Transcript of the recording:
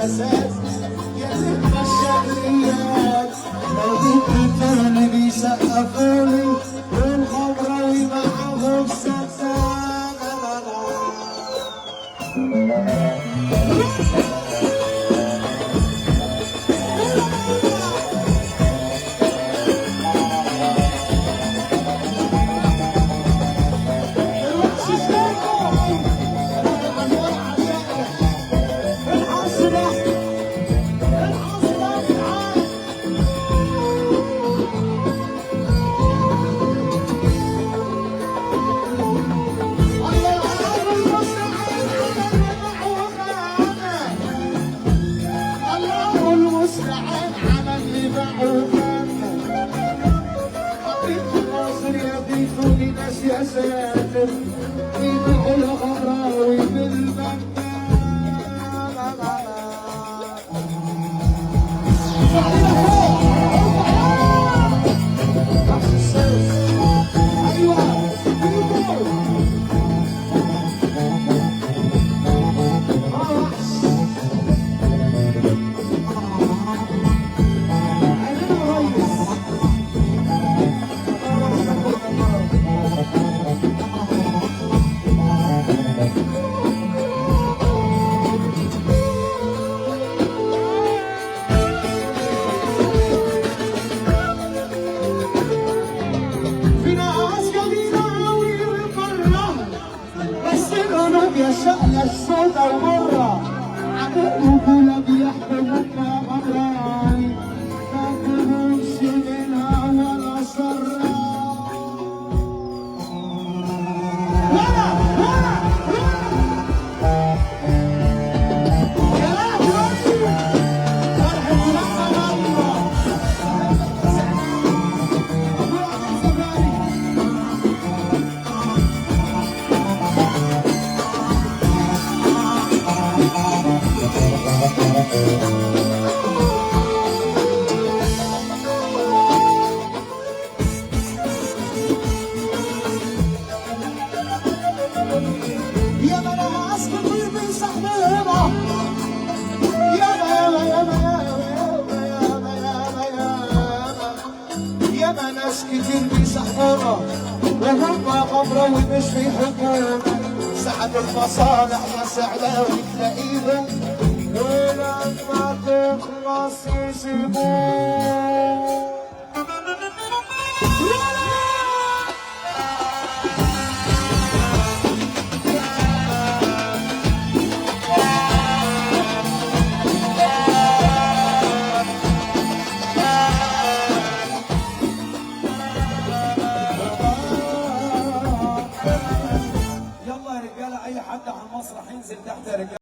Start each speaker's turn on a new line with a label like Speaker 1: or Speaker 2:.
Speaker 1: الاساس يلف الشكليات نظيف الفن بيسقفولي والخضراوي معاهم سكسان يا ساتر يبيعوا الغراوي بالمكان شأن السودا ومرة عقلنا بيحكمنا أمران ما تهونش منها ولا سرة ناس كتير بيسحبونا وهم خبرة ومش بيحبونا سعد المصالح يا سعلاوي تلاقيهم ولما تخلص يسيبونا